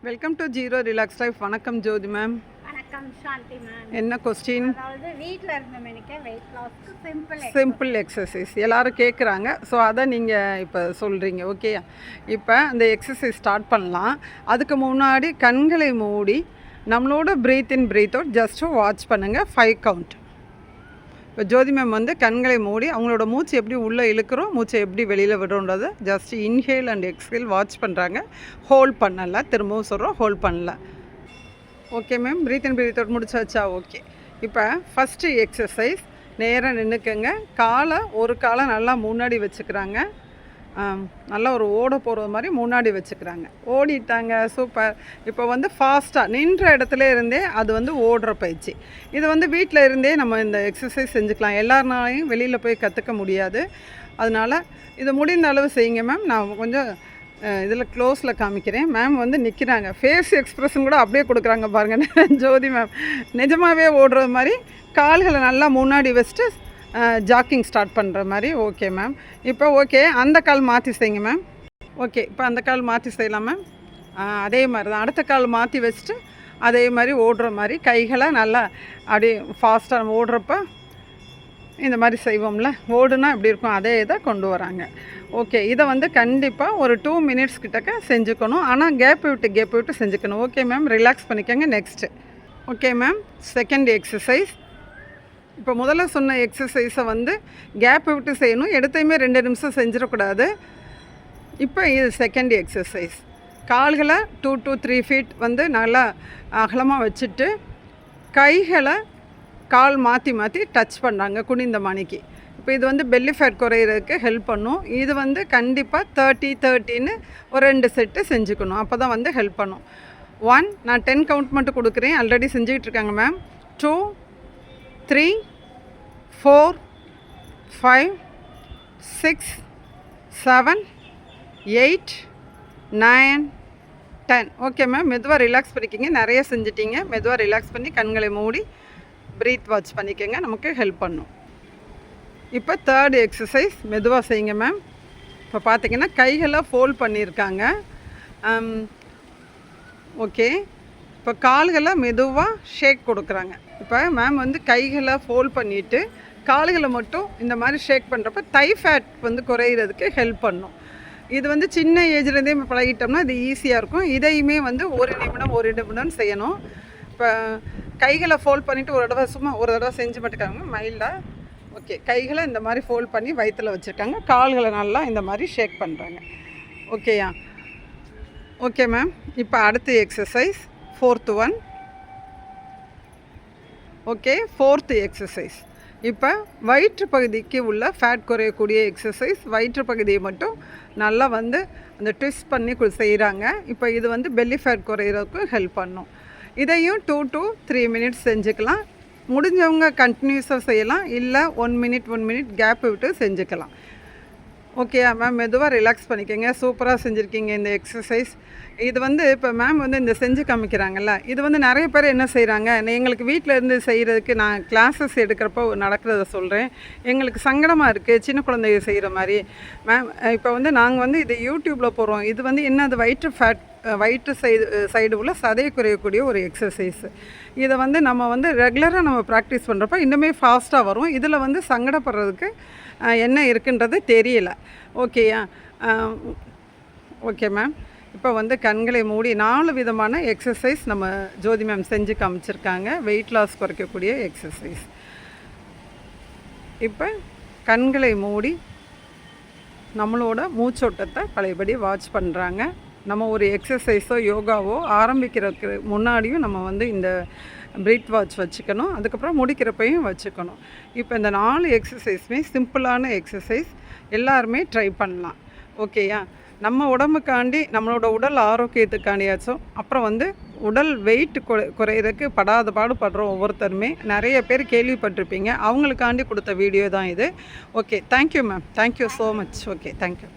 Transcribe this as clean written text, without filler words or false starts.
Welcome to zero relax life. வணக்கம் ஜோதி ma'am. வணக்கம் சாந்தி ma'am. என்ன கொஸ்டின்? அதாவது வீட்டில் இருந்த மணிக்கு வெயிட் லாஸ்க்கு சிம்பிள் எக்ஸசைஸ் எல்லாரும் கேட்குறாங்க. ஸோ அதை நீங்கள் இப்போ சொல்கிறீங்க. ஓகே, இப்போ அந்த எக்ஸசைஸ் ஸ்டார்ட் பண்ணலாம். அதுக்கு முன்னாடி கண்களை மூடி நம்மளோட breath in breathe out just watch பண்ணுங்கள். 5 கவுண்ட். இப்போ ஜோதி மேம் வந்து கண்களை மூடி அவங்களோட மூச்சு எப்படி உள்ளே இழுக்கிறோம், மூச்சை எப்படி வெளியில் விடுறோன்றதை just inhale and exhale watch பண்ணுறாங்க. ஹோல்ட் பண்ணலை, திரும்பவும் சொல்கிறோம், ஹோல்ட் பண்ணல. Okay ma'am, breathe in breathe out முடிச்சாச்சா? ஓகே. இப்போ ஃபஸ்ட்டு எக்ஸசைஸ், நேராக நின்றுக்கங்க. ஒரு காலை நல்லா முன்னாடி வச்சுக்கிறாங்க. நல்லா ஒரு ஓட போகிறது மாதிரி முன்னாடி வச்சுக்கிறாங்க. ஓடிட்டாங்க, சூப்பர். இப்போ வந்து ஃபாஸ்ட்டாக நின்ற இடத்துல இருந்தே அது வந்து ஓடுற பயிற்சி. இது வந்து வீட்டில் இருந்தே நம்ம இந்த எக்ஸசைஸ் செஞ்சுக்கலாம். எல்லாருனாலையும் வெளியில் போய் கற்றுக்க முடியாது. அதனால் இது முடிந்த அளவு செய்யுங்க மேம். நான் கொஞ்சம் இதில் க்ளோஸில் காமிக்கிறேன். மேம் வந்து நிற்கிறாங்க, ஃபேஸ் எக்ஸ்ப்ரெஷன் கூட அப்படியே கொடுக்குறாங்க பாருங்கள். ஜோதி மேம் நிஜமாகவே ஓடுறது மாதிரி கால்களை நல்லா முன்னாடி வச்சுட்டு ஜாக்கிங் ஸ்டார்ட் பண்ணுற மாதிரி. Okay ma'am. இப்போ ஓகே, அந்த கால் மாற்றி செய்யுங்க மேம். ஓகே, இப்போ அந்த கால் மாற்றி செய்யலாம் மேம். அதே மாதிரி தான் அடுத்த கால் மாற்றி வச்சுட்டு அதே மாதிரி ஓடுற மாதிரி கைகளை நல்லா அப்படியே ஃபாஸ்ட்டாக ஓடுறப்ப இந்த மாதிரி செய்வோம்ல, ஓடுனா எப்படி இருக்கும் அதே இதை கொண்டு வராங்க. ஓகே, இதை வந்து கண்டிப்பாக ஒரு 2 மினிட்ஸ் கிட்டக்க செஞ்சுக்கணும். ஆனால் கேப் விட்டு செஞ்சுக்கணும். ஓகே மேம், ரிலாக்ஸ் பண்ணிக்கோங்க. Next okay ma'am, second exercise. இப்போ முதல்ல சொன்ன எக்ஸசைஸை வந்து கேப் விட்டு செய்யணும். எடுத்தையுமே 2 நிமிஷம் செஞ்சிடக்கூடாது. இப்போ இது செகண்ட் எக்ஸசைஸ். கால்களை 2 to 3 ஃபீட் வந்து நல்லா அகலமாக வச்சுட்டு கைகளை கால் மாற்றி டச் பண்ணுறாங்க குனிந்த மணிக்கு. இப்போ இது வந்து பெல்லி ஃபேட் குறையிறதுக்கு ஹெல்ப் பண்ணும். இது வந்து கண்டிப்பாக 30-30ன்னு ஒரு 2 செட்டு செஞ்சுக்கணும். அப்போ தான் வந்து ஹெல்ப் பண்ணும். 1, நான் 10 கவுண்ட் மட்டும் கொடுக்குறேன். ஆல்ரெடி செஞ்சுக்கிட்டு இருக்காங்க மேம். 2, 3, 4, 5, 6, 7, 8, 9, 10. ஓகே மேம், மெதுவாக ரிலாக்ஸ் பண்ணிக்கிங்க. நிறைய செஞ்சிட்டிங்க. மெதுவாக ரிலாக்ஸ் பண்ணி கண்களை மூடி ப்ரீத் வாட்ச் பண்ணிக்கோங்க. நமக்கு ஹெல்ப் பண்ணும். இப்போ தேர்ட் எக்ஸசைஸ் மெதுவாக செய்யுங்க மேம். இப்போ பார்த்தீங்கன்னா கைகளை ஃபோல்ட் பண்ணியிருக்காங்க. ஓகே, இப்போ கால்களை மெதுவாக ஷேக் கொடுக்குறாங்க. இப்போ மேம் வந்து கைகளை ஃபோல்ட் பண்ணிவிட்டு கால்களை மட்டும் இந்த மாதிரி ஷேக் பண்ணுறப்ப தை ஃபேட் வந்து குறையிறதுக்கு ஹெல்ப் பண்ணும். இது வந்து சின்ன ஏஜ்லேருந்தே பழகிட்டோம்னா இது ஈஸியாக இருக்கும். இதையுமே வந்து 1 நிமிடம் செய்யணும். இப்போ கைகளை ஃபோல்ட் பண்ணிவிட்டு ஒரு தடவை செஞ்சு மட்டுக்காங்க மைல்டாக. ஓகே, கைகளை இந்த மாதிரி ஃபோல்ட் பண்ணி வயிற்றில் வச்சுருக்காங்க. கால்களை நல்லா இந்த மாதிரி ஷேக் பண்ணுறாங்க. ஓகேயா? Okay ma'am. இப்போ அடுத்த exercise, 4th one. Okay, 4th exercise. இப்போ வயிற்று பகுதிக்கு உள்ள ஃபேட் குறையக்கூடிய எக்ஸசைஸ். வயிற்று பகுதியை மட்டும் நல்லா வந்து அந்த ட்விஸ்ட் பண்ணி செய்கிறாங்க. இப்போ இது வந்து பெல்லி ஃபேட் குறையிறதுக்கு ஹெல்ப் பண்ணும். இதையும் 2 to 3 மினிட்ஸ் செஞ்சுக்கலாம். முடிஞ்சவங்க கண்டினியூஸாக செய்யலாம், இல்லை 1 மினிட் கேப் விட்டு செஞ்சுக்கலாம். ஓகே மேம், மெதுவாக ரிலாக்ஸ் பண்ணிக்கோங்க. சூப்பராக செஞ்சுருக்கீங்க இந்த எக்ஸசைஸ். இது வந்து இப்போ மேம் வந்து இந்த செஞ்சு காமிக்கிறாங்கல்ல, இது வந்து நிறைய பேர் என்ன செய்கிறாங்க, எங்களுக்கு வீட்டில் இருந்து செய்கிறதுக்கு நான் கிளாஸஸ் எடுக்கிறப்போ நடக்கிறத சொல்கிறேன். எங்களுக்கு சங்கடமாக இருக்குது சின்ன குழந்தைங்க செய்கிற மாதிரி. மேம் இப்போ வந்து நாங்கள் வந்து இது யூடியூப்பில் போடுறோம். இது வந்து என்ன, அது வயிற்று சைடு உள்ள சதையை குறையக்கூடிய ஒரு எக்ஸசைஸ். இதை வந்து நம்ம வந்து ரெகுலராக நம்ம ப்ராக்டிஸ் பண்ணுறப்ப இன்னுமே ஃபாஸ்ட்டாக வரும். இதில் வந்து சங்கடப்படுறதுக்கு என்ன இருக்குன்றது தெரியல. ஓகேயா? Okay ma'am. இப்போ வந்து கண்களை மூடி 4 விதமான எக்ஸசைஸ் நம்ம ஜோதி மேம் செஞ்சு காமிச்சிருக்காங்க. வெயிட் லாஸ் குறைக்கக்கூடிய எக்ஸசைஸ். இப்போ கண்களை மூடி நம்மளோட மூச்சோட்டத்தை பழையபடி வாட்ச் பண்ணுறாங்க. நம்ம ஒரு எக்ஸசைஸோ யோகாவோ ஆரம்பிக்கிறதுக்கு முன்னாடியும் நம்ம வந்து இந்த ப்ரீத் வாட்ச் வச்சுக்கணும். அதுக்கப்புறம் முடிக்கிறப்பையும் வச்சுக்கணும். இப்போ இந்த 4 எக்ஸசைஸுமே சிம்பிளான எக்ஸசைஸ், எல்லாருமே ட்ரை பண்ணலாம். ஓகேயா? நம்ம உடம்புக்காண்டி, நம்மளோட உடல் ஆரோக்கியத்துக்காண்டியாச்சும், அப்புறம் வந்து உடல் வெயிட் குறையிறதுக்கு படாத பாடுபடுறோம் ஒவ்வொருத்தருமே. நிறைய பேர் கேள்விப்பட்டிருப்பீங்க. அவங்களுக்காண்டி கொடுத்த வீடியோ தான் இது. Okay, thank you ma'am. Thank you so much. Okay, thank you.